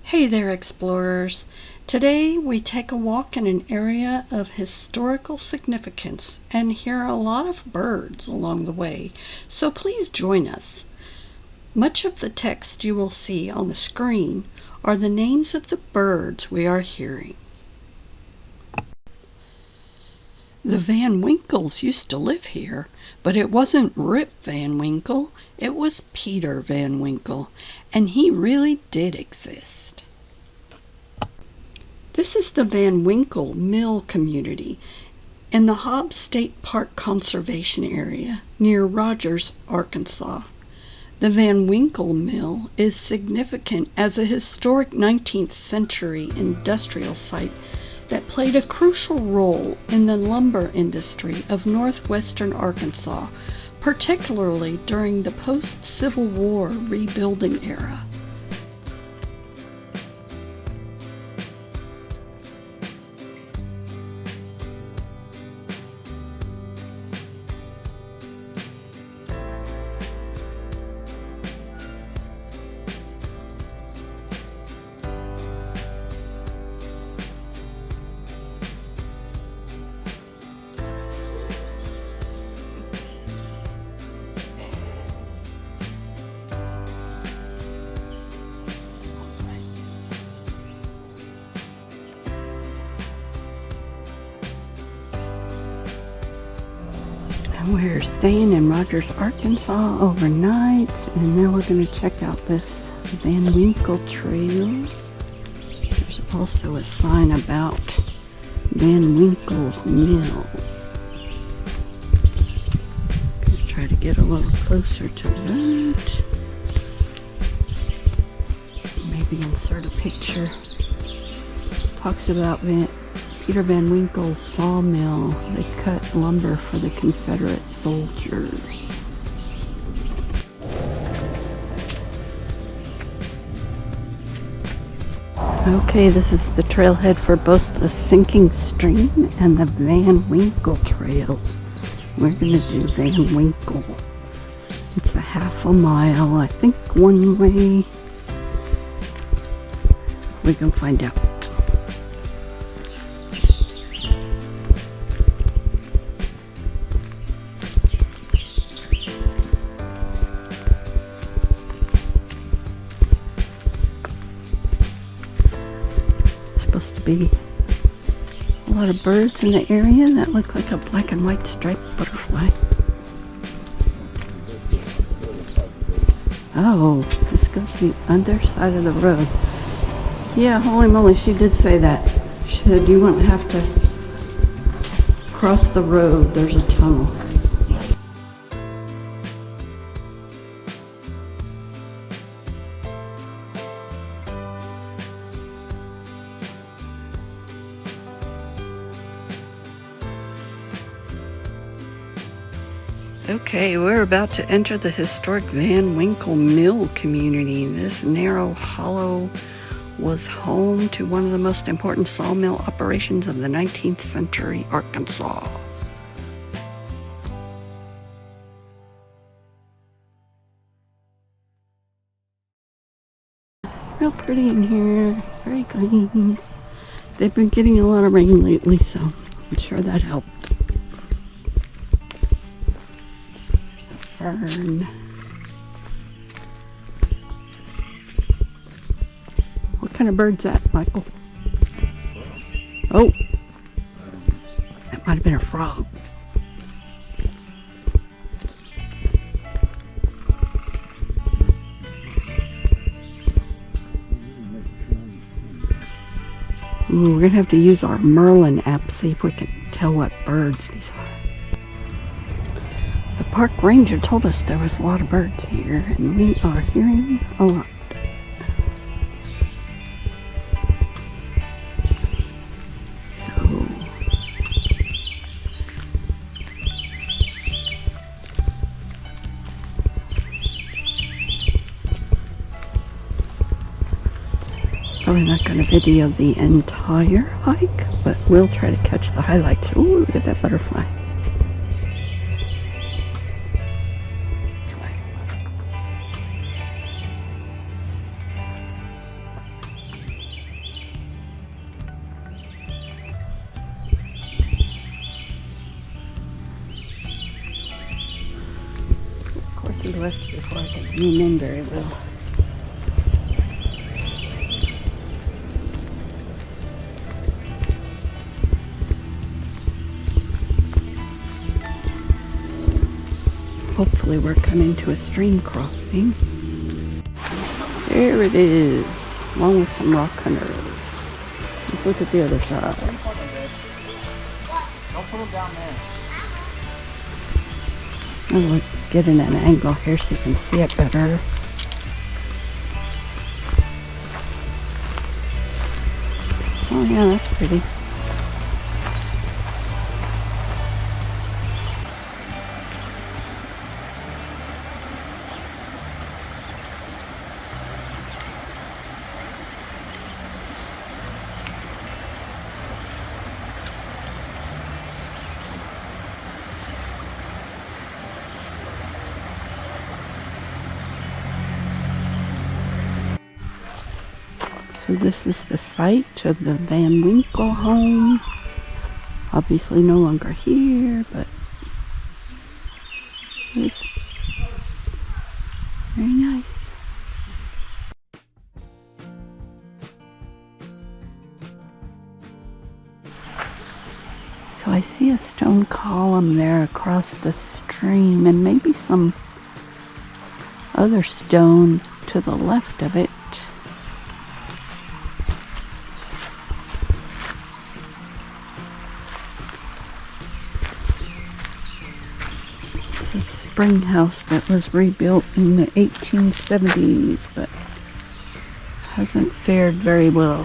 Hey there, explorers. Today we take a walk in an area of historical significance and hear a lot of birds along the way, so please join us. Much of the text you will see on the screen are the names of the birds we are hearing. The Van Winkles used to live here, but it wasn't Rip Van Winkle, it was Peter Van Winkle, and he really did exist. This is the Van Winkle Mill community in the Hobbs State Park Conservation Area near Rogers, Arkansas. The Van Winkle Mill is significant as a historic 19th century industrial site that played a crucial role in the lumber industry of northwestern Arkansas, particularly during the post-Civil War rebuilding era. We're staying in Rogers, Arkansas overnight, and now we're going to check out this Van Winkle Trail. There's also a sign about Van Winkle's Mill. Going to try to get a little closer to that. Maybe insert a picture. Talks about Peter Van Winkle's sawmill. They cut lumber for the Confederate soldiers. Okay, this is the trailhead for both the Sinking Stream and the Van Winkle trails. We're going to do Van Winkle. It's a half a mile, I think, one way. We can find out. Supposed to be a lot of birds in the area that look like a black and white striped butterfly. Oh, this goes the underside of the road. Yeah, holy moly, she did say that. She said you wouldn't have to cross the road, there's a tunnel. Okay, we're about to enter the historic Van Winkle Mill community. This narrow hollow was home to one of the most important sawmill operations of the 19th century Arkansas. Real pretty in here, very green. They've been getting a lot of rain lately, so I'm sure that helped. Fern. What kind of bird's that, Michael? Oh, that might have been a frog. Ooh, we're gonna have to use our Merlin app, see if we can tell what birds these are. The park ranger told us there was a lot of birds here, and we are hearing a lot. Probably not going to video the entire hike, but we'll try to catch the highlights. Ooh, look at that butterfly. left before I could zoom in very well. Hopefully we're coming to a stream crossing. There it is, along with some rock hunters. Let's look at the other side. Don't put them down there. I'm going to get in an angle here so you can see it better. Oh yeah, that's pretty. So this is the site of the Van Winkle home. Obviously no longer here, but it's very nice. So I see a stone column there across the stream, and maybe some other stone to the left of it. A spring house that was rebuilt in the 1870s, but hasn't fared very well.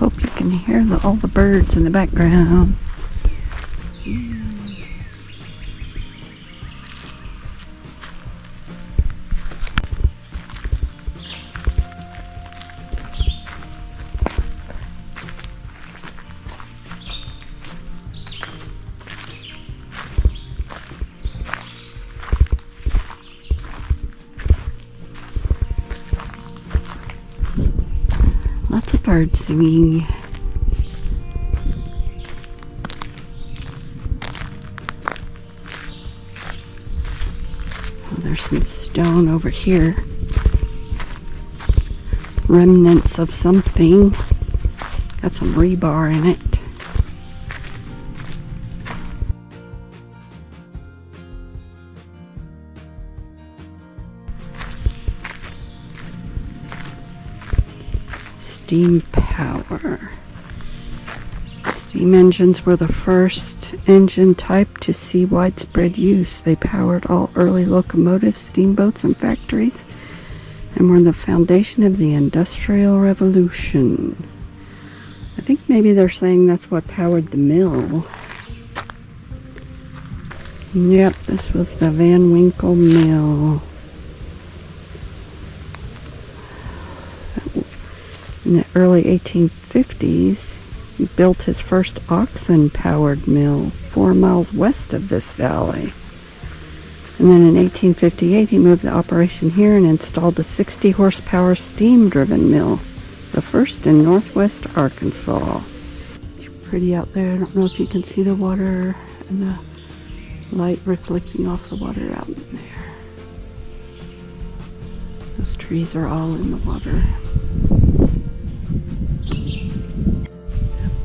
Hope you can hear all the birds in the background. Lots of birds singing. Oh, there's some stone over here. Remnants of something. Got some rebar in it. Steam power. Steam engines were the first engine type to see widespread use. They powered all early locomotives, steamboats, and factories, and were the foundation of the Industrial Revolution. I think maybe they're saying that's what powered the mill. Yep, this was the Van Winkle Mill. In the early 1850s, he built his first oxen-powered mill 4 miles west of this valley. And then in 1858, he moved the operation here and installed a 60-horsepower steam-driven mill, the first in northwest Arkansas. It's pretty out there. I don't know if you can see the water and the light reflecting off the water out in there. Those trees are all in the water.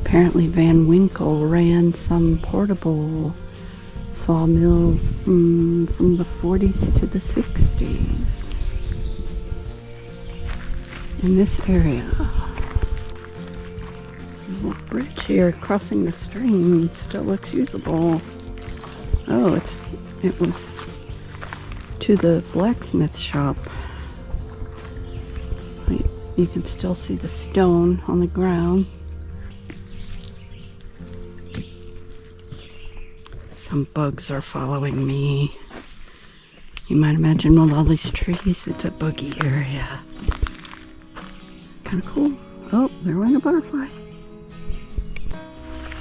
Apparently Van Winkle ran some portable sawmills from the 40s to the 60s in this area. There's a little bridge here crossing the stream. Still looks usable. Oh, it was to the blacksmith shop. You can still see the stone on the ground. Some bugs are following me. You might imagine with all these trees, it's a buggy area. Kind of cool. Oh, there went a butterfly.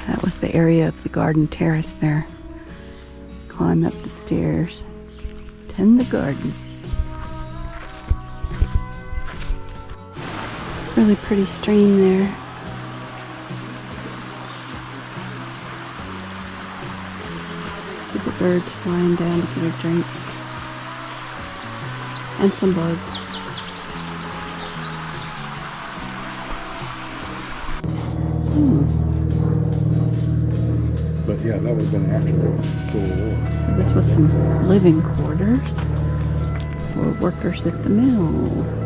That was the area of the garden terrace there. Climb up the stairs. Tend the garden. Really pretty stream there. See the birds flying down to get a drink. And some bugs. But yeah, that would have been after the Civil War. So this was some living quarters for workers at the mill.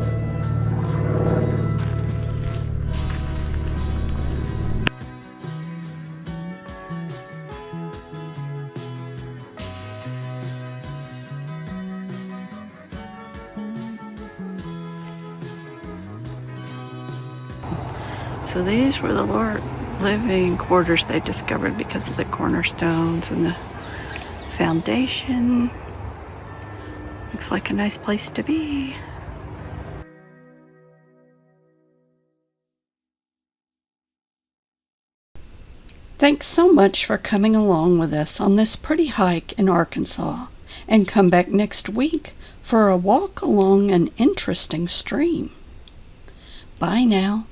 So these were the living quarters they discovered because of the cornerstones and the foundation. Looks like a nice place to be. Thanks so much for coming along with us on this pretty hike in Arkansas, and come back next week for a walk along an interesting stream. Bye now.